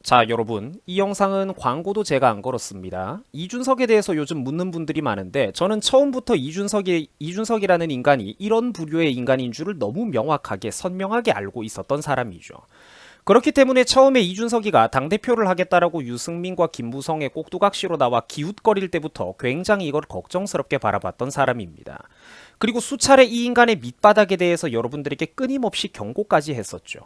자, 여러분, 이 영상은 광고도 제가 안 걸었습니다. 이준석에 대해서 요즘 묻는 분들이 많은데 저는 처음부터 이준석이라는 인간이 이런 부류의 인간인 줄을 너무 명확하게 선명하게 알고 있었던 사람이죠. 그렇기 때문에 처음에 이준석이가 당대표를 하겠다라고 유승민과 김무성의 꼭두각시로 나와 기웃거릴 때부터 굉장히 이걸 걱정스럽게 바라봤던 사람입니다. 그리고 수차례 이 인간의 밑바닥에 대해서 여러분들에게 끊임없이 경고까지 했었죠.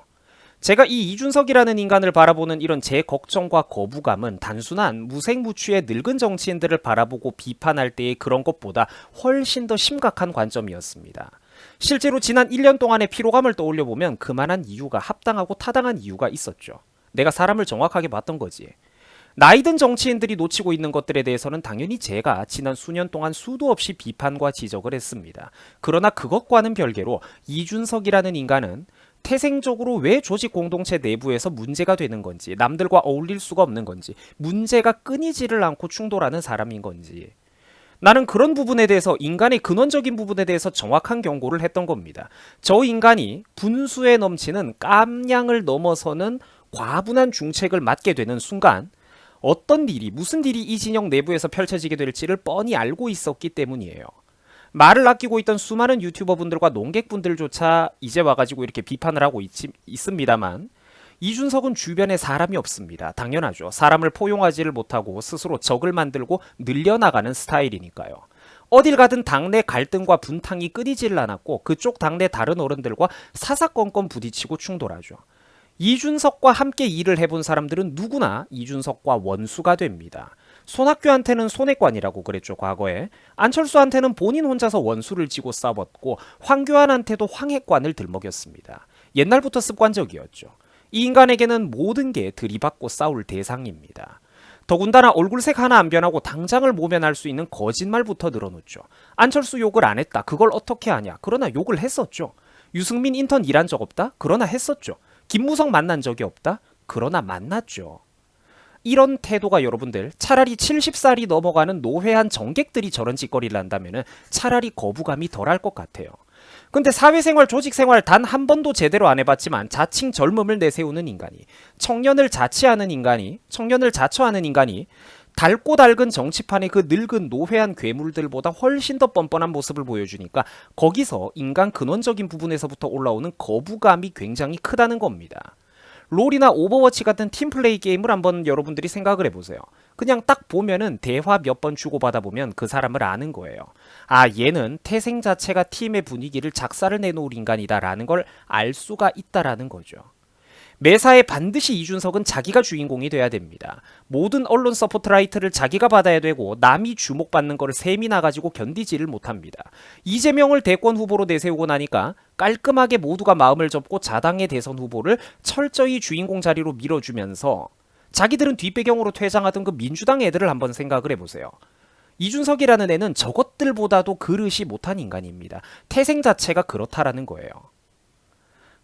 제가 이 이준석이라는 인간을 바라보는 이런 제 걱정과 거부감은 단순한 무색무취의 늙은 정치인들을 바라보고 비판할 때의 그런 것보다 훨씬 더 심각한 관점이었습니다. 실제로 지난 1년 동안의 피로감을 떠올려보면 그만한 이유가 합당하고 타당한 이유가 있었죠. 내가 사람을 정확하게 봤던 거지. 나이든 정치인들이 놓치고 있는 것들에 대해서는 당연히 제가 지난 수년 동안 수도 없이 비판과 지적을 했습니다. 그러나 그것과는 별개로 이준석이라는 인간은 태생적으로 왜 조직 공동체 내부에서 문제가 되는 건지, 남들과 어울릴 수가 없는 건지, 문제가 끊이지를 않고 충돌하는 사람인 건지, 나는 그런 부분에 대해서, 인간의 근원적인 부분에 대해서 정확한 경고를 했던 겁니다. 저 인간이 분수에 넘치는 깜냥을 넘어서는 과분한 중책을 맡게 되는 순간 어떤 일이, 무슨 일이 이 진영 내부에서 펼쳐지게 될지를 뻔히 알고 있었기 때문이에요. 말을 아끼고 있던 수많은 유튜버분들과 농객분들조차 이제 와가지고 이렇게 비판을 하고 있습니다만, 이준석은 주변에 사람이 없습니다. 당연하죠. 사람을 포용하지를 못하고 스스로 적을 만들고 늘려나가는 스타일이니까요. 어딜 가든 당내 갈등과 분탕이 끊이질 않았고 그쪽 당내 다른 어른들과 사사건건 부딪히고 충돌하죠. 이준석과 함께 일을 해본 사람들은 누구나 이준석과 원수가 됩니다. 손학규한테는 손해관이라고 그랬죠, 과거에. 안철수한테는 본인 혼자서 원수를 지고 싸웠고 황교안한테도 황해관을 들먹였습니다. 옛날부터 습관적이었죠. 이 인간에게는 모든 게 들이받고 싸울 대상입니다. 더군다나 얼굴색 하나 안 변하고 당장을 모면할 수 있는 거짓말부터 늘어놓죠. 안철수 욕을 안 했다. 그걸 어떻게 하냐. 그러나 욕을 했었죠. 유승민 인턴 일한 적 없다. 그러나 했었죠. 김무성 만난 적이 없다. 그러나 만났죠. 이런 태도가 여러분들, 차라리 70살이 넘어가는 노회한 정객들이 저런 짓거리를 한다면 차라리 거부감이 덜할 것 같아요. 근데 사회생활, 조직생활 단 한 번도 제대로 안 해봤지만 자칭 젊음을 내세우는 인간이, 청년을 자처하는 인간이 닳고 닳은 정치판의 그 늙은 노회한 괴물들보다 훨씬 더 뻔뻔한 모습을 보여주니까 거기서 인간 근원적인 부분에서부터 올라오는 거부감이 굉장히 크다는 겁니다. 롤이나 오버워치 같은 팀플레이 게임을 한번 여러분들이 생각을 해보세요. 그냥 딱 보면은 대화 몇 번 주고받아 보면 그 사람을 아는 거예요. 아, 얘는 태생 자체가 팀의 분위기를 작사를 내놓을 인간이다 라는 걸 알 수가 있다라는 거죠. 매사에 반드시 이준석은 자기가 주인공이 돼야 됩니다. 모든 언론 서포트라이트를 자기가 받아야 되고 남이 주목받는 거를 셈이 나가지고 견디지를 못합니다. 이재명을 대권 후보로 내세우고 나니까 깔끔하게 모두가 마음을 접고 자당의 대선 후보를 철저히 주인공 자리로 밀어주면서 자기들은 뒷배경으로 퇴장하던 그 민주당 애들을 한번 생각을 해보세요. 이준석이라는 애는 저것들보다도 그릇이 못한 인간입니다. 태생 자체가 그렇다라는 거예요.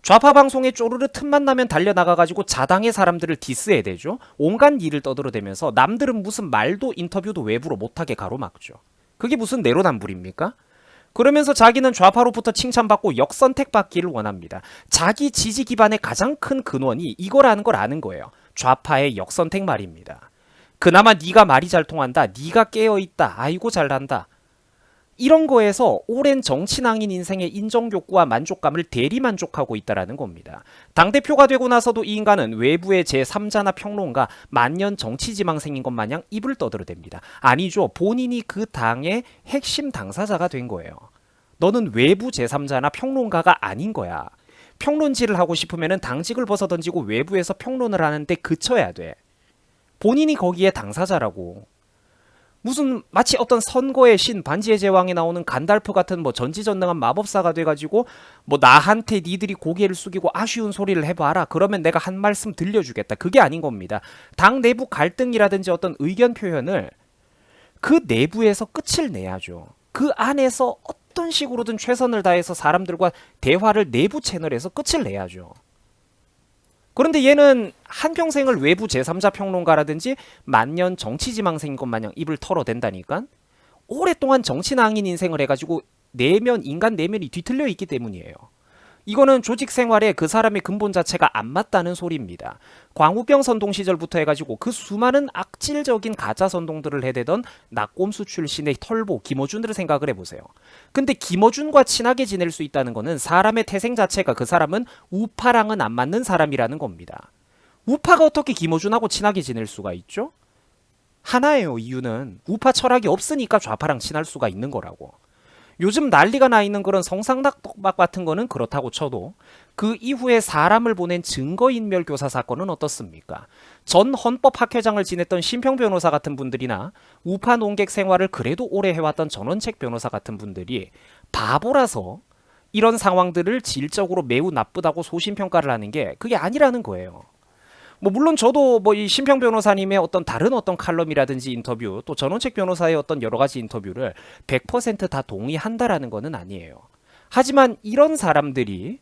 좌파 방송에 쪼르르 틈만 나면 달려나가가지고 자당의 사람들을 디스해야 되죠. 온갖 일을 떠들어대면서 남들은 무슨 말도 인터뷰도 외부로 못하게 가로막죠. 그게 무슨 내로남불입니까? 그러면서 자기는 좌파로부터 칭찬받고 역선택받기를 원합니다. 자기 지지 기반의 가장 큰 근원이 이거라는 걸 아는 거예요. 좌파의 역선택 말입니다. 그나마 네가 말이 잘 통한다. 네가 깨어있다. 아이고 잘난다. 이런 거에서 오랜 정치낭인 인생의 인정욕구와 만족감을 대리만족하고 있다는 겁니다. 당대표가 되고 나서도 이 인간은 외부의 제3자나 평론가, 만년 정치지망생인 것 마냥 입을 떠들어댑니다. 아니죠. 본인이 그 당의 핵심 당사자가 된 거예요. 너는 외부 제3자나 평론가가 아닌 거야. 평론지를 하고 싶으면 당직을 벗어던지고 외부에서 평론을 하는데 그쳐야 돼. 본인이 거기에 당사자라고. 무슨 마치 어떤 선거의 신, 반지의 제왕에 나오는 간달프 같은 뭐 전지전능한 마법사가 돼가지고 뭐 나한테 니들이 고개를 숙이고 아쉬운 소리를 해봐라. 그러면 내가 한 말씀 들려주겠다. 그게 아닌 겁니다. 당 내부 갈등이라든지 어떤 의견 표현을 그 내부에서 끝을 내야죠. 그 안에서 어떤 식으로든 최선을 다해서 사람들과 대화를 내부 채널에서 끝을 내야죠. 그런데 얘는 한평생을 외부 제3자 평론가라든지 만년 정치지망생인 것 마냥 입을 털어댄다니까? 오랫동안 정치낭인 인생을 해가지고 인간 내면이 뒤틀려 있기 때문이에요. 이거는 조직 생활에 그 사람의 근본 자체가 안 맞다는 소리입니다. 광우병 선동 시절부터 해가지고 그 수많은 악질적인 가짜 선동들을 해대던 낙곰수 출신의 털보 김어준을 생각을 해보세요. 근데 김어준과 친하게 지낼 수 있다는 거는 사람의 태생 자체가 그 사람은 우파랑은 안 맞는 사람이라는 겁니다. 우파가 어떻게 김어준하고 친하게 지낼 수가 있죠? 하나예요. 이유는 우파 철학이 없으니까 좌파랑 친할 수가 있는 거라고. 요즘 난리가 나 있는 그런 성상납독박 같은 거는 그렇다고 쳐도 그 이후에 사람을 보낸 증거인멸 교사 사건은 어떻습니까? 전 헌법학회장을 지냈던 심평 변호사 같은 분들이나 우파 논객 생활을 그래도 오래 해왔던 전원책 변호사 같은 분들이 바보라서 이런 상황들을 질적으로 매우 나쁘다고 소신평가를 하는 게 그게 아니라는 거예요. 뭐 물론 저도 뭐 이 심평 변호사님의 어떤 다른 어떤 칼럼이라든지 인터뷰 또 전원책 변호사의 어떤 여러 가지 인터뷰를 100%다 동의한다라는 거는 아니에요. 하지만 이런 사람들이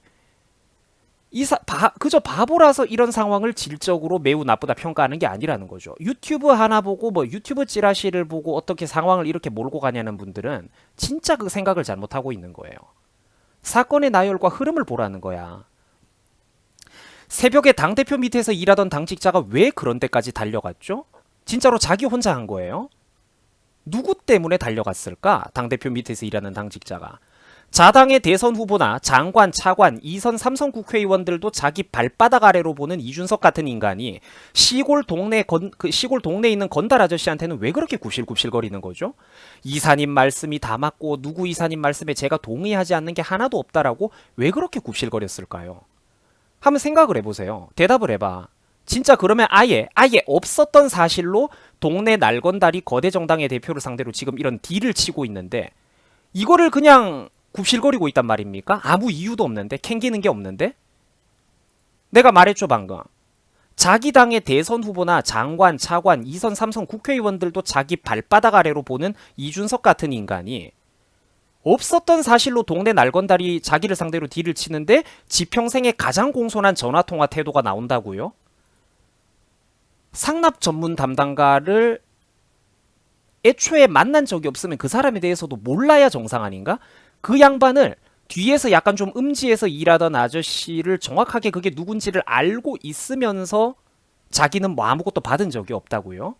그저 바보라서 이런 상황을 질적으로 매우 나쁘다 평가하는 게 아니라는 거죠. 유튜브 하나 보고 뭐 유튜브 찌라시를 보고 어떻게 상황을 이렇게 몰고 가냐는 분들은 진짜 그 생각을 잘못하고 있는 거예요. 사건의 나열과 흐름을 보라는 거야. 새벽에 당대표 밑에서 일하던 당직자가 왜 그런 데까지 달려갔죠? 진짜로 자기 혼자 한 거예요? 누구 때문에 달려갔을까? 당대표 밑에서 일하는 당직자가. 자당의 대선 후보나 장관, 차관, 2선, 3선 국회의원들도 자기 발바닥 아래로 보는 이준석 같은 인간이 시골 동네에 있는 건달 아저씨한테는 왜 그렇게 굽실굽실거리는 거죠? 이사님 말씀이 다 맞고 누구 이사님 말씀에 제가 동의하지 않는 게 하나도 없다라고 왜 그렇게 굽실거렸을까요? 한번 생각을 해보세요. 대답을 해봐. 진짜 그러면 아예 없었던 사실로 동네 날건다리 거대 정당의 대표를 상대로 지금 이런 딜을 치고 있는데 이거를 그냥 굽실거리고 있단 말입니까? 아무 이유도 없는데 캥기는 게 없는데? 내가 말했죠 방금. 자기 당의 대선 후보나 장관, 차관, 2선, 3선 국회의원들도 자기 발바닥 아래로 보는 이준석 같은 인간이 없었던 사실로 동네 날건다리 자기를 상대로 딜을 치는데 지평생에 가장 공손한 전화통화 태도가 나온다고요? 상납 전문 담당가를 애초에 만난 적이 없으면 그 사람에 대해서도 몰라야 정상 아닌가? 그 양반을 뒤에서 약간 좀 음지에서 일하던 아저씨를 정확하게 그게 누군지를 알고 있으면서 자기는 뭐 아무것도 받은 적이 없다고요?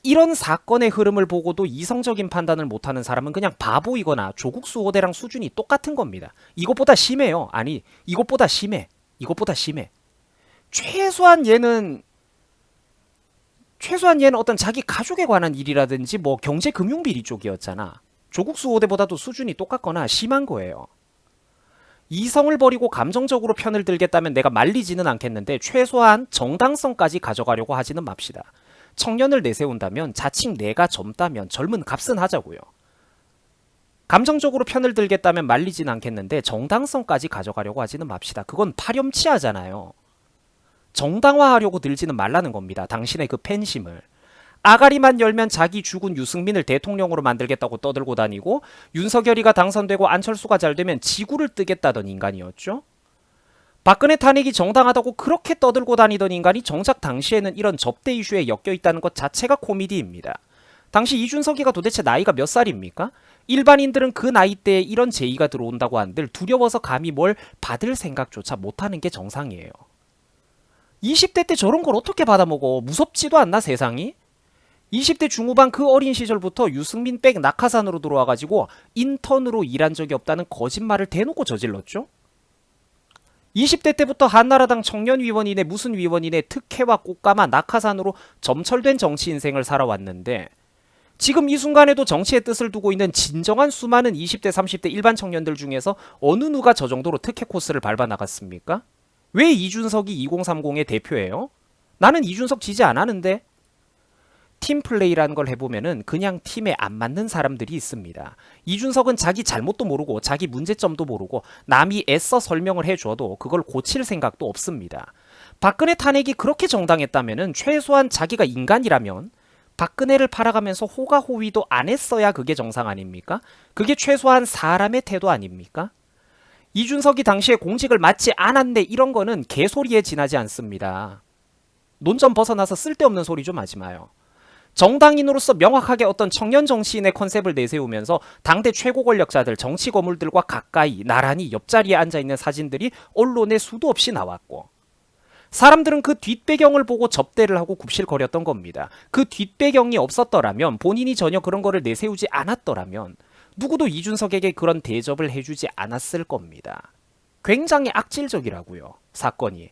이런 사건의 흐름을 보고도 이성적인 판단을 못하는 사람은 그냥 바보이거나 조국 수호대랑 수준이 똑같은 겁니다. 이것보다 심해요. 아니, 이것보다 심해. 최소한 얘는 어떤 자기 가족에 관한 일이라든지 뭐 경제 금융 비리 쪽이었잖아. 조국 수호대보다도 수준이 똑같거나 심한 거예요. 이성을 버리고 감정적으로 편을 들겠다면 내가 말리지는 않겠는데 최소한 정당성까지 가져가려고 하지는 맙시다. 청년을 내세운다면 자칭 내가 젊다면 젊은 값은 하자고요. 감정적으로 편을 들겠다면 말리진 않겠는데 정당성까지 가져가려고 하지는 맙시다. 그건 파렴치하잖아요. 정당화하려고 들지는 말라는 겁니다. 당신의 그 팬심을. 아가리만 열면 자기 죽은 유승민을 대통령으로 만들겠다고 떠들고 다니고 윤석열이가 당선되고 안철수가 잘 되면 지구를 뜨겠다던 인간이었죠. 박근혜 탄핵이 정당하다고 그렇게 떠들고 다니던 인간이 정작 당시에는 이런 접대 이슈에 엮여있다는 것 자체가 코미디입니다. 당시 이준석이가 도대체 나이가 몇 살입니까? 일반인들은 그 나이대에 이런 제의가 들어온다고 한들 두려워서 감히 뭘 받을 생각조차 못하는 게 정상이에요. 20대 때 저런 걸 어떻게 받아먹어? 무섭지도 않나 세상이? 20대 중후반 그 어린 시절부터 유승민 백 낙하산으로 들어와가지고 인턴으로 일한 적이 없다는 거짓말을 대놓고 저질렀죠? 20대 때부터 한나라당 청년위원이네 무슨 위원이네 특혜와 꽃가마 낙하산으로 점철된 정치 인생을 살아왔는데 지금 이 순간에도 정치의 뜻을 두고 있는 진정한 수많은 20대 30대 일반 청년들 중에서 어느 누가 저 정도로 특혜 코스를 밟아 나갔습니까? 왜 이준석이 2030의 대표예요? 나는 이준석 지지 안 하는데. 팀플레이라는 걸 해보면은 그냥 팀에 안 맞는 사람들이 있습니다. 이준석은 자기 잘못도 모르고 자기 문제점도 모르고 남이 애써 설명을 해줘도 그걸 고칠 생각도 없습니다. 박근혜 탄핵이 그렇게 정당했다면은 최소한 자기가 인간이라면 박근혜를 팔아가면서 호가호위도 안 했어야 그게 정상 아닙니까? 그게 최소한 사람의 태도 아닙니까? 이준석이 당시에 공직을 맡지 않았네 이런 거는 개소리에 지나지 않습니다. 논점 벗어나서 쓸데없는 소리 좀 하지 마요. 정당인으로서 명확하게 어떤 청년 정치인의 컨셉을 내세우면서 당대 최고 권력자들, 정치 거물들과 가까이 나란히 옆자리에 앉아있는 사진들이 언론에 수도 없이 나왔고, 사람들은 그 뒷배경을 보고 접대를 하고 굽실거렸던 겁니다. 그 뒷배경이 없었더라면, 본인이 전혀 그런 거를 내세우지 않았더라면 누구도 이준석에게 그런 대접을 해주지 않았을 겁니다. 굉장히 악질적이라고요, 사건이.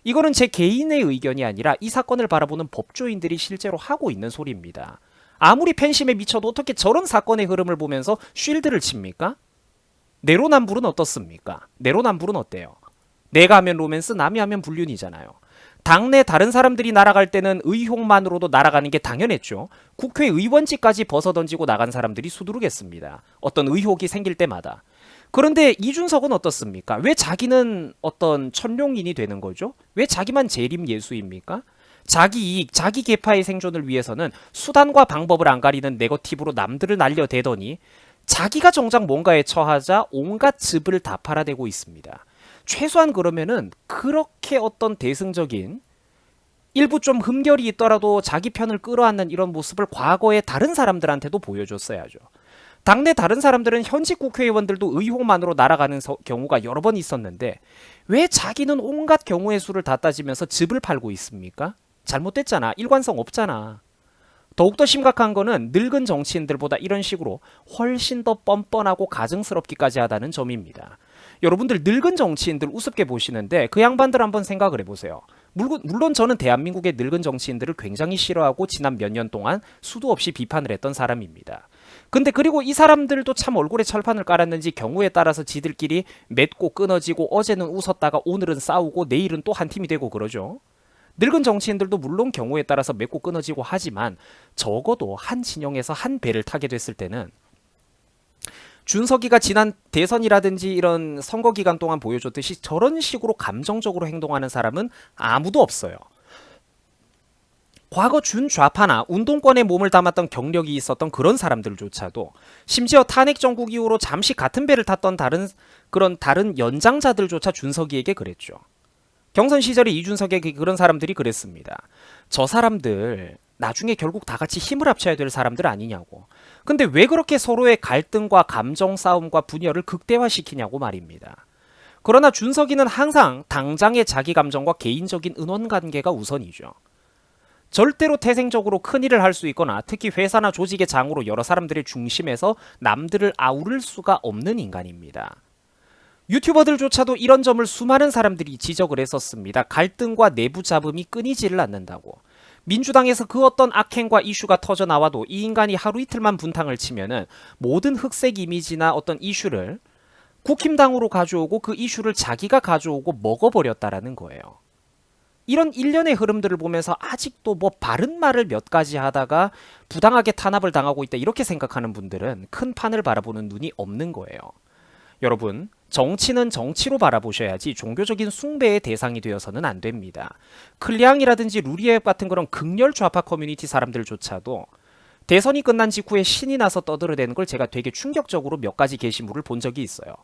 이거는 제 개인의 의견이 아니라 이 사건을 바라보는 법조인들이 실제로 하고 있는 소리입니다. 아무리 팬심에 미쳐도 어떻게 저런 사건의 흐름을 보면서 쉴드를 칩니까? 내로남불은 어떻습니까? 내로남불은 어때요? 내가 하면 로맨스, 남이 하면 불륜이잖아요. 당내 다른 사람들이 날아갈 때는 의혹만으로도 날아가는 게 당연했죠. 국회의원직까지 벗어던지고 나간 사람들이 수두룩했습니다. 어떤 의혹이 생길 때마다. 그런데 이준석은 어떻습니까? 왜 자기는 어떤 천룡인이 되는 거죠? 왜 자기만 재림 예수입니까? 자기 이익, 자기 계파의 생존을 위해서는 수단과 방법을 안 가리는 네거티브로 남들을 날려대더니 자기가 정작 뭔가에 처하자 온갖 즙을 다 팔아대고 있습니다. 최소한 그러면은 그렇게 어떤 대승적인, 일부 좀 흠결이 있더라도 자기 편을 끌어안는 이런 모습을 과거에 다른 사람들한테도 보여줬어야죠. 당내 다른 사람들은 현직 국회의원들도 의혹만으로 날아가는 경우가 여러 번 있었는데 왜 자기는 온갖 경우의 수를 다 따지면서 즙을 팔고 있습니까? 잘못됐잖아. 일관성 없잖아. 더욱더 심각한 거는 늙은 정치인들보다 이런 식으로 훨씬 더 뻔뻔하고 가증스럽기까지 하다는 점입니다. 여러분들 늙은 정치인들 우습게 보시는데 그 양반들 한번 생각을 해보세요. 물론 저는 대한민국의 늙은 정치인들을 굉장히 싫어하고 지난 몇 년 동안 수도 없이 비판을 했던 사람입니다. 근데 그리고 이 사람들도 참 얼굴에 철판을 깔았는지 경우에 따라서 지들끼리 맺고 끊어지고 어제는 웃었다가 오늘은 싸우고 내일은 또 한 팀이 되고 그러죠. 늙은 정치인들도 물론 경우에 따라서 맺고 끊어지고 하지만 적어도 한 진영에서 한 배를 타게 됐을 때는 준석이가 지난 대선이라든지 이런 선거 기간 동안 보여줬듯이 저런 식으로 감정적으로 행동하는 사람은 아무도 없어요. 과거 준좌파나 운동권에 몸을 담았던 경력이 있었던 그런 사람들조차도, 심지어 탄핵 정국 이후로 잠시 같은 배를 탔던 다른 연장자들조차 준석이에게 그랬죠. 경선 시절에 이준석에게 그런 사람들이 그랬습니다. 저 사람들 나중에 결국 다 같이 힘을 합쳐야 될 사람들 아니냐고. 근데 왜 그렇게 서로의 갈등과 감정 싸움과 분열을 극대화시키냐고 말입니다. 그러나 준석이는 항상 당장의 자기 감정과 개인적인 은원관계가 우선이죠. 절대로 태생적으로 큰일을 할 수 있거나 특히 회사나 조직의 장으로 여러 사람들의 중심에서 남들을 아우를 수가 없는 인간입니다. 유튜버들조차도 이런 점을 수많은 사람들이 지적을 했었습니다. 갈등과 내부 잡음이 끊이지를 않는다고. 민주당에서 그 어떤 악행과 이슈가 터져 나와도 이 인간이 하루 이틀만 분탕을 치면은 모든 흑색 이미지나 어떤 이슈를 국힘당으로 가져오고 그 이슈를 자기가 가져오고 먹어버렸다라는 거예요. 이런 일련의 흐름들을 보면서 아직도 뭐 바른 말을 몇 가지 하다가 부당하게 탄압을 당하고 있다 이렇게 생각하는 분들은 큰 판을 바라보는 눈이 없는 거예요. 여러분, 정치는 정치로 바라보셔야지 종교적인 숭배의 대상이 되어서는 안 됩니다. 클리앙이라든지 루리앱 같은 그런 극렬 좌파 커뮤니티 사람들조차도 대선이 끝난 직후에 신이 나서 떠들어대는 걸 제가 되게 충격적으로 몇 가지 게시물을 본 적이 있어요.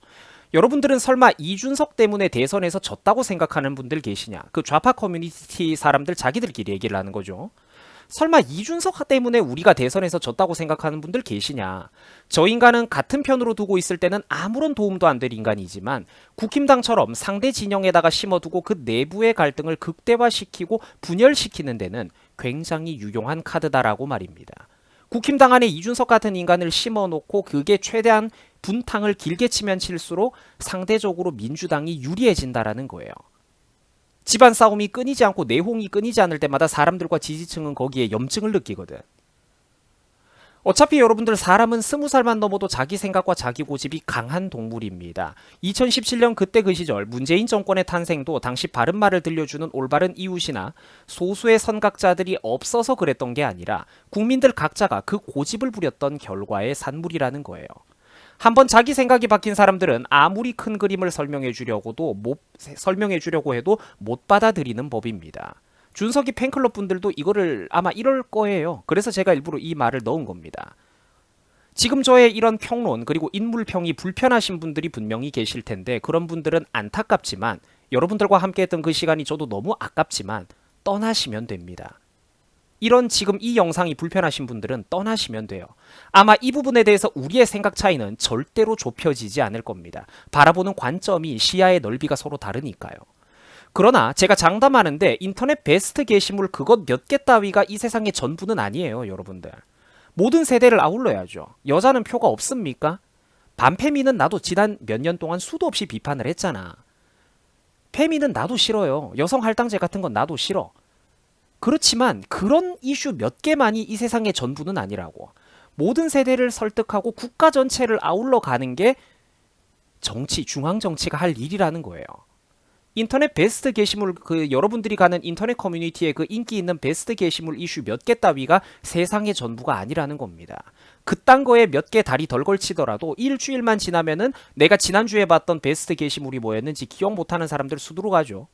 여러분들은 설마 이준석 때문에 대선에서 졌다고 생각하는 분들 계시냐? 그 좌파 커뮤니티 사람들 자기들끼리 얘기를 하는 거죠. 설마 이준석 때문에 우리가 대선에서 졌다고 생각하는 분들 계시냐? 저 인간은 같은 편으로 두고 있을 때는 아무런 도움도 안 될 인간이지만 국힘당처럼 상대 진영에다가 심어두고 그 내부의 갈등을 극대화시키고 분열시키는 데는 굉장히 유용한 카드다라고 말입니다. 국힘당 안에 이준석 같은 인간을 심어놓고 그게 최대한 분탕을 길게 치면 칠수록 상대적으로 민주당이 유리해진다라는 거예요. 집안 싸움이 끊이지 않고 내홍이 끊이지 않을 때마다 사람들과 지지층은 거기에 염증을 느끼거든. 어차피 여러분들 사람은 20살만 넘어도 자기 생각과 자기 고집이 강한 동물입니다. 2017년 그때 그 시절 문재인 정권의 탄생도 당시 바른 말을 들려주는 올바른 이웃이나 소수의 선각자들이 없어서 그랬던 게 아니라 국민들 각자가 그 고집을 부렸던 결과의 산물이라는 거예요. 한번 자기 생각이 바뀐 사람들은 아무리 큰 그림을 설명해 주려고 해도 못 받아들이는 법입니다. 준석이 팬클럽 분들도 이거를 아마 이럴 거예요. 그래서 제가 일부러 이 말을 넣은 겁니다. 지금 저의 이런 평론 그리고 인물평이 불편하신 분들이 분명히 계실 텐데 그런 분들은 안타깝지만 여러분들과 함께 했던 그 시간이 저도 너무 아깝지만 떠나시면 됩니다. 이런 지금 이 영상이 불편하신 분들은 떠나시면 돼요. 아마 이 부분에 대해서 우리의 생각 차이는 절대로 좁혀지지 않을 겁니다. 바라보는 관점이 시야의 넓이가 서로 다르니까요. 그러나 제가 장담하는데 인터넷 베스트 게시물 그것 몇 개 따위가 이 세상의 전부는 아니에요, 여러분들. 모든 세대를 아울러야죠. 여자는 표가 없습니까? 반페미는 나도 지난 몇 년 동안 수도 없이 비판을 했잖아. 페미는 나도 싫어요. 여성 할당제 같은 건 나도 싫어. 그렇지만 그런 이슈 몇 개만이 이 세상의 전부는 아니라고. 모든 세대를 설득하고 국가 전체를 아울러 가는 게 정치, 중앙 정치가 할 일이라는 거예요. 인터넷 베스트 게시물, 여러분들이 가는 인터넷 커뮤니티에 그 인기 있는 베스트 게시물 이슈 몇 개 따위가 세상의 전부가 아니라는 겁니다. 그딴 거에 몇 개 다리 덜 걸치더라도 일주일만 지나면은 내가 지난주에 봤던 베스트 게시물이 뭐였는지 기억 못하는 사람들 수두룩 하죠.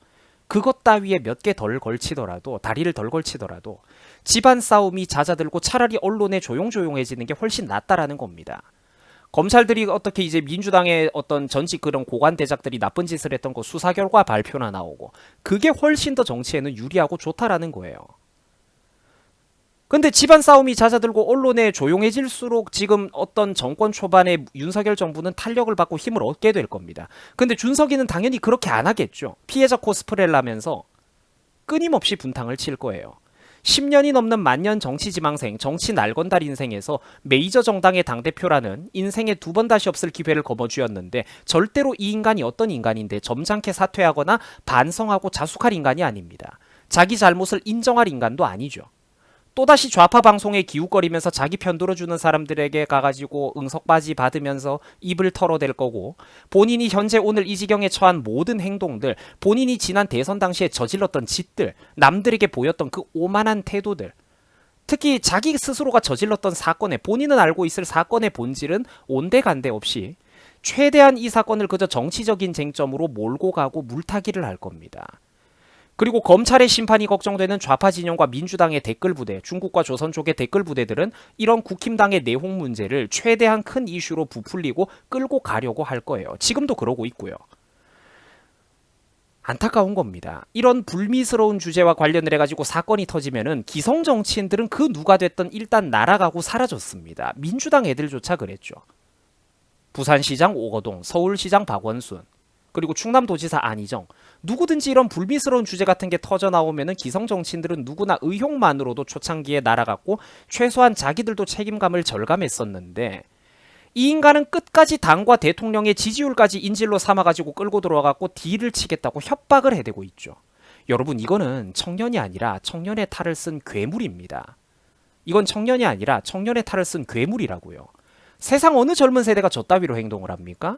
그것 따위에 몇 개 덜 걸치더라도, 다리를 덜 걸치더라도 집안 싸움이 잦아들고 차라리 언론에 조용조용해지는 게 훨씬 낫다라는 겁니다. 검찰들이 어떻게 이제 민주당의 어떤 전직 그런 고관 대작들이 나쁜 짓을 했던 거 수사 결과 발표나 나오고 그게 훨씬 더 정치에는 유리하고 좋다라는 거예요. 근데 집안 싸움이 잦아들고 언론에 조용해질수록 지금 어떤 정권 초반에 윤석열 정부는 탄력을 받고 힘을 얻게 될 겁니다. 근데 준석이는 당연히 그렇게 안 하겠죠. 피해자 코스프레를 하면서 끊임없이 분탕을 칠 거예요. 10년이 넘는 만년 정치 지망생, 정치 날건달 인생에서 메이저 정당의 당대표라는 인생에 두 번 다시 없을 기회를 거머쥐었는데 절대로 이 인간이 어떤 인간인데 점잖게 사퇴하거나 반성하고 자숙할 인간이 아닙니다. 자기 잘못을 인정할 인간도 아니죠. 또다시 좌파 방송에 기웃거리면서 자기 편 들어주는 사람들에게 가가지고 응석바지 받으면서 입을 털어댈 거고, 본인이 현재 오늘 이 지경에 처한 모든 행동들, 본인이 지난 대선 당시에 저질렀던 짓들, 남들에게 보였던 그 오만한 태도들, 특히 자기 스스로가 저질렀던 사건에, 본인은 알고 있을 사건의 본질은 온데간데 없이 최대한 이 사건을 그저 정치적인 쟁점으로 몰고 가고 물타기를 할 겁니다. 그리고 검찰의 심판이 걱정되는 좌파 진영과 민주당의 댓글 부대, 중국과 조선 쪽의 댓글 부대들은 이런 국힘당의 내홍 문제를 최대한 큰 이슈로 부풀리고 끌고 가려고 할 거예요. 지금도 그러고 있고요. 안타까운 겁니다. 이런 불미스러운 주제와 관련을 해가지고 사건이 터지면은 기성 정치인들은 그 누가 됐든 일단 날아가고 사라졌습니다. 민주당 애들조차 그랬죠. 부산시장 오거동, 서울시장 박원순, 그리고 충남도지사 안희정, 누구든지 이런 불미스러운 주제 같은 게 터져 나오면은 기성 정치인들은 누구나 의혹만으로도 초창기에 날아갔고 최소한 자기들도 책임감을 절감했었는데, 이 인간은 끝까지 당과 대통령의 지지율까지 인질로 삼아가지고 끌고 들어와갖고 딜을 치겠다고 협박을 해대고 있죠. 여러분, 이거는 청년이 아니라 청년의 탈을 쓴 괴물입니다. 이건 청년이 아니라 청년의 탈을 쓴 괴물이라고요. 세상 어느 젊은 세대가 저 따위로 행동을 합니까?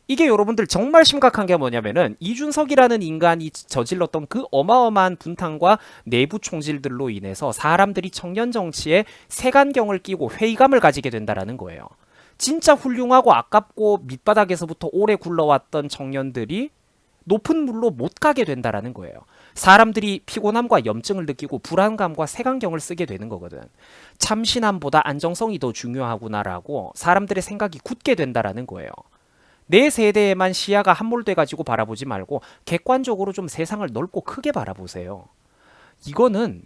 이게 여러분들 정말 심각한 게 뭐냐면은 이준석이라는 인간이 저질렀던 그 어마어마한 분탕과 내부 총질들로 인해서 사람들이 청년 정치에 색안경을 끼고 회의감을 가지게 된다라는 거예요. 진짜 훌륭하고 아깝고 밑바닥에서부터 오래 굴러왔던 청년들이 높은 물로 못 가게 된다라는 거예요. 사람들이 피곤함과 염증을 느끼고 불안감과 색안경을 쓰게 되는 거거든. 참신함보다 안정성이 더 중요하구나라고 사람들의 생각이 굳게 된다라는 거예요. 내 세대에만 시야가 함몰돼가지고 바라보지 말고 객관적으로 좀 세상을 넓고 크게 바라보세요. 이거는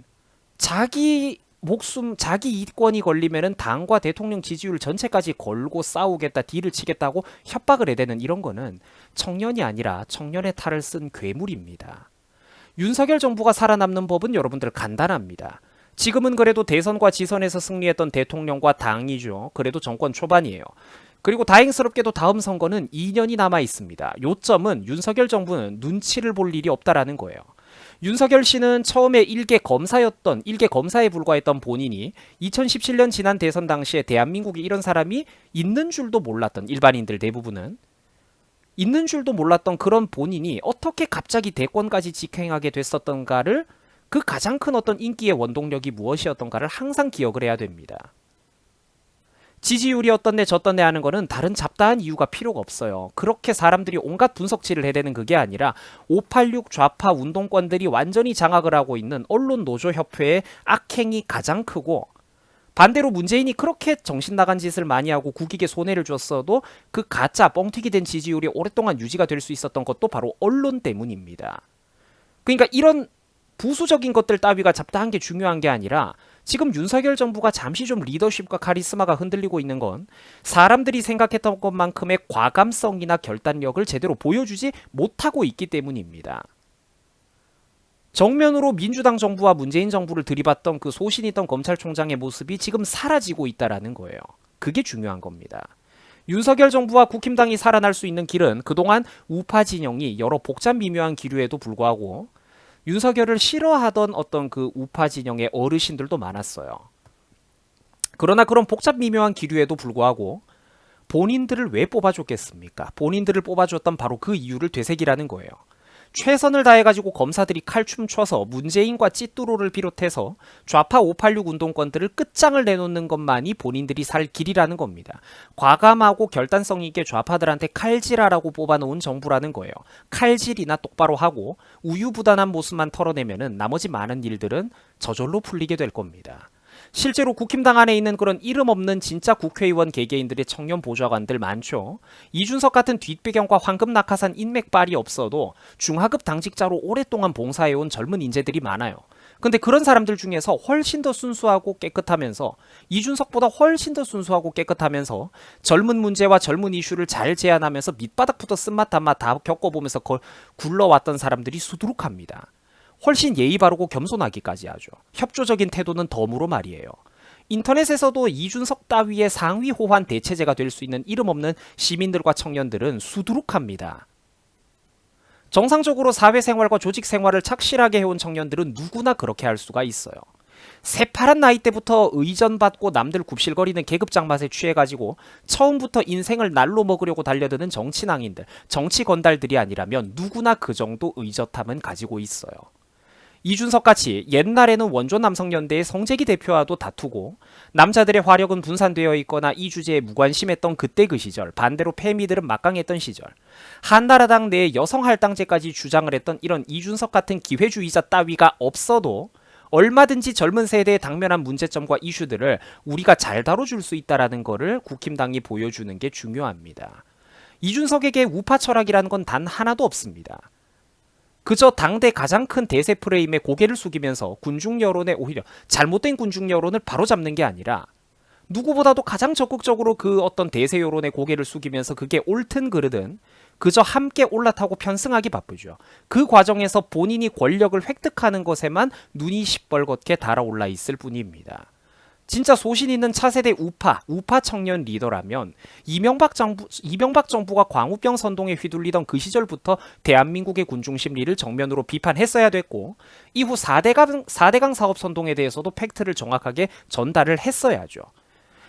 자기 목숨, 자기 이권이 걸리면은 당과 대통령 지지율 전체까지 걸고 싸우겠다, 딜을 치겠다고 협박을 해대는 이런 거는 청년이 아니라 청년의 탈을 쓴 괴물입니다. 윤석열 정부가 살아남는 법은 여러분들 간단합니다. 지금은 그래도 대선과 지선에서 승리했던 대통령과 당이죠. 그래도 정권 초반이에요. 그리고 다행스럽게도 다음 선거는 2년이 남아 있습니다. 요점은 윤석열 정부는 눈치를 볼 일이 없다라는 거예요. 윤석열 씨는 처음에 일개 검사에 불과했던 본인이 2017년 지난 대선 당시에 대한민국에 이런 사람이 있는 줄도 몰랐던, 일반인들 대부분은 있는 줄도 몰랐던 그런 본인이 어떻게 갑자기 대권까지 직행하게 됐었던가를, 그 가장 큰 어떤 인기의 원동력이 무엇이었던가를 항상 기억을 해야 됩니다. 지지율이 어떤데 저떤데 하는 거는 다른 잡다한 이유가 필요가 없어요. 그렇게 사람들이 온갖 분석치를 해대는 그게 아니라 586 좌파 운동권들이 완전히 장악을 하고 있는 언론 노조협회의 악행이 가장 크고, 반대로 문재인이 그렇게 정신 나간 짓을 많이 하고 국익에 손해를 줬어도 그 가짜 뻥튀기 된 지지율이 오랫동안 유지가 될 수 있었던 것도 바로 언론 때문입니다. 그러니까 이런 부수적인 것들 따위가 잡다한 게 중요한 게 아니라 지금 윤석열 정부가 잠시 좀 리더십과 카리스마가 흔들리고 있는 건 사람들이 생각했던 것만큼의 과감성이나 결단력을 제대로 보여주지 못하고 있기 때문입니다. 정면으로 민주당 정부와 문재인 정부를 들이받던 그 소신 있던 검찰총장의 모습이 지금 사라지고 있다라는 거예요. 그게 중요한 겁니다. 윤석열 정부와 국힘당이 살아날 수 있는 길은 그동안 우파 진영이 여러 복잡 미묘한 기류에도 불구하고 윤석열을 싫어하던 어떤 그 우파 진영의 어르신들도 많았어요. 그러나 그런 복잡 미묘한 기류에도 불구하고 본인들을 왜 뽑아줬겠습니까? 본인들을 뽑아줬던 바로 그 이유를 되새기라는 거예요. 최선을 다해가지고 검사들이 칼춤 춰서 문재인과 찌뚜로를 비롯해서 좌파 586 운동권들을 끝장을 내놓는 것만이 본인들이 살 길이라는 겁니다. 과감하고 결단성 있게 좌파들한테 칼질하라고 뽑아놓은 정부라는 거예요. 칼질이나 똑바로 하고 우유부단한 모습만 털어내면은 나머지 많은 일들은 저절로 풀리게 될 겁니다. 실제로 국힘당 안에 있는 그런 이름 없는 진짜 국회의원 개개인들의 청년 보좌관들 많죠. 이준석 같은 뒷배경과 황금 낙하산 인맥발이 없어도 중하급 당직자로 오랫동안 봉사해온 젊은 인재들이 많아요. 근데 그런 사람들 중에서 훨씬 더 순수하고 깨끗하면서 이준석보다 훨씬 더 순수하고 깨끗하면서 젊은 문제와 젊은 이슈를 잘 제안하면서 밑바닥부터 쓴맛 단맛 다 겪어보면서 굴러왔던 사람들이 수두룩합니다. 훨씬 예의 바르고 겸손하기까지 하죠. 협조적인 태도는 덤으로 말이에요. 인터넷에서도 이준석 따위의 상위 호환 대체제가 될 수 있는 이름 없는 시민들과 청년들은 수두룩합니다. 정상적으로 사회생활과 조직생활을 착실하게 해온 청년들은 누구나 그렇게 할 수가 있어요. 새파란 나이 때부터 의전받고 남들 굽실거리는 계급장 맛에 취해가지고 처음부터 인생을 날로 먹으려고 달려드는 정치낭인들, 정치 건달들이 아니라면 누구나 그 정도 의젓함은 가지고 있어요. 이준석같이 옛날에는 원조 남성연대의 성재기 대표와도 다투고 남자들의 화력은 분산되어 있거나 이 주제에 무관심했던 그때 그 시절, 반대로 패미들은 막강했던 시절, 한나라당 내에 여성할당제까지 주장을 했던 이런 이준석 같은 기회주의자 따위가 없어도 얼마든지 젊은 세대에 당면한 문제점과 이슈들을 우리가 잘 다뤄줄 수 있다는 거를 국힘당이 보여주는 게 중요합니다. 이준석에게 우파 철학이라는 건 단 하나도 없습니다. 그저 당대 가장 큰 대세 프레임에 고개를 숙이면서 군중 여론에 오히려 잘못된 군중 여론을 바로잡는 게 아니라 누구보다도 가장 적극적으로 그 어떤 대세 여론에 고개를 숙이면서 그게 옳든 그르든 그저 함께 올라타고 편승하기 바쁘죠. 그 과정에서 본인이 권력을 획득하는 것에만 눈이 시뻘겋게 달아올라 있을 뿐입니다. 진짜 소신 있는 차세대 우파 청년 리더라면 이명박 정부가 광우병 선동에 휘둘리던 그 시절부터 대한민국의 군중 심리를 정면으로 비판했어야 됐고 이후 4대강 사업 선동에 대해서도 팩트를 정확하게 전달을 했어야죠.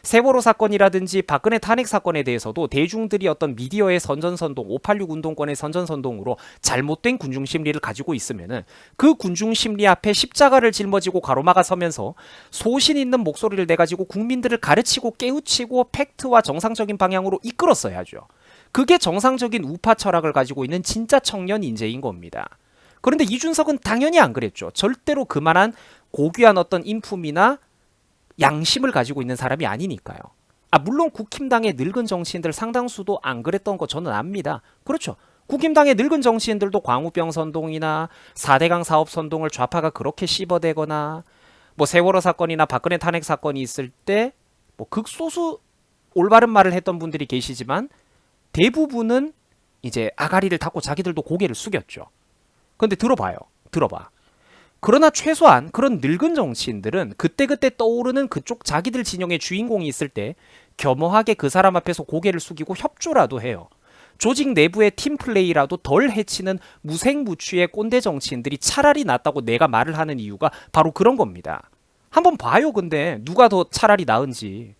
세월호 사건이라든지 박근혜 탄핵 사건에 대해서도 대중들이 어떤 미디어의 선전선동, 586 운동권의 선전선동으로 잘못된 군중심리를 가지고 있으면은 그 군중심리 앞에 십자가를 짊어지고 가로막아 서면서 소신 있는 목소리를 내가지고 국민들을 가르치고 깨우치고 팩트와 정상적인 방향으로 이끌었어야죠. 그게 정상적인 우파 철학을 가지고 있는 진짜 청년 인재인 겁니다. 그런데 이준석은 당연히 안 그랬죠. 절대로 그만한 고귀한 어떤 인품이나 양심을 가지고 있는 사람이 아니니까요. 물론 국힘당의 늙은 정치인들 상당수도 안 그랬던 거 저는 압니다. 그렇죠. 국힘당의 늙은 정치인들도 광우병 선동이나 4대강 사업 선동을 좌파가 그렇게 씹어대거나 뭐 세월호 사건이나 박근혜 탄핵 사건이 있을 때 뭐 극소수 올바른 말을 했던 분들이 계시지만 대부분은 이제 아가리를 닫고 자기들도 고개를 숙였죠. 근데 들어봐. 그러나 최소한 그런 늙은 정치인들은 그때그때 떠오르는 그쪽 자기들 진영의 주인공이 있을 때 겸허하게 그 사람 앞에서 고개를 숙이고 협조라도 해요. 조직 내부의 팀플레이라도 덜 해치는 무색무취의 꼰대 정치인들이 차라리 낫다고 내가 말을 하는 이유가 바로 그런 겁니다. 한번 봐요. 근데 누가 더 차라리 나은지.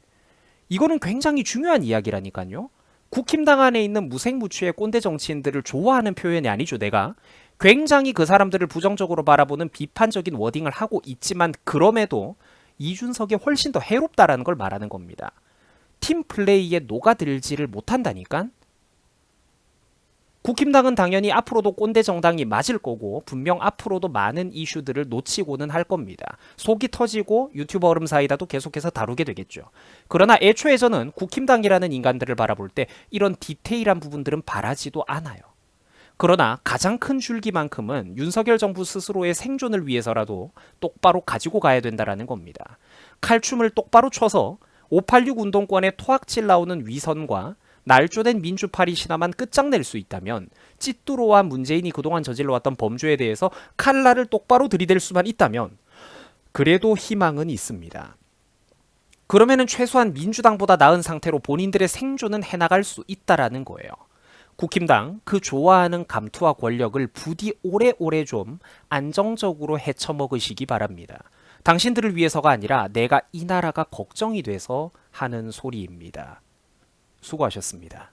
이거는 굉장히 중요한 이야기라니까요. 국힘당 안에 있는 무색무취의 꼰대 정치인들을 좋아하는 표현이 아니죠. 내가 굉장히 그 사람들을 부정적으로 바라보는 비판적인 워딩을 하고 있지만 그럼에도 이준석이 훨씬 더 해롭다라는 걸 말하는 겁니다. 팀플레이에 녹아들지를 못한다니까. 국힘당은 당연히 앞으로도 꼰대 정당이 맞을 거고 분명 앞으로도 많은 이슈들을 놓치고는 할 겁니다. 속이 터지고 유튜버 얼음 사이다도 계속해서 다루게 되겠죠. 그러나 애초에 저는 국힘당이라는 인간들을 바라볼 때 이런 디테일한 부분들은 바라지도 않아요. 그러나 가장 큰 줄기만큼은 윤석열 정부 스스로의 생존을 위해서라도 똑바로 가지고 가야 된다라는 겁니다. 칼춤을 똑바로 춰서 586 운동권에 토악질 나오는 위선과 날조된 민주파리 신화만 끝장낼 수 있다면, 찌뚜로와 문재인이 그동안 저질러왔던 범죄에 대해서 칼날을 똑바로 들이댈 수만 있다면 그래도 희망은 있습니다. 그러면은 최소한 민주당보다 나은 상태로 본인들의 생존은 해나갈 수 있다라는 거예요. 국힘당 그 좋아하는 감투와 권력을 부디 오래오래 좀 안정적으로 헤쳐먹으시기 바랍니다. 당신들을 위해서가 아니라 내가 이 나라가 걱정이 돼서 하는 소리입니다. 수고하셨습니다.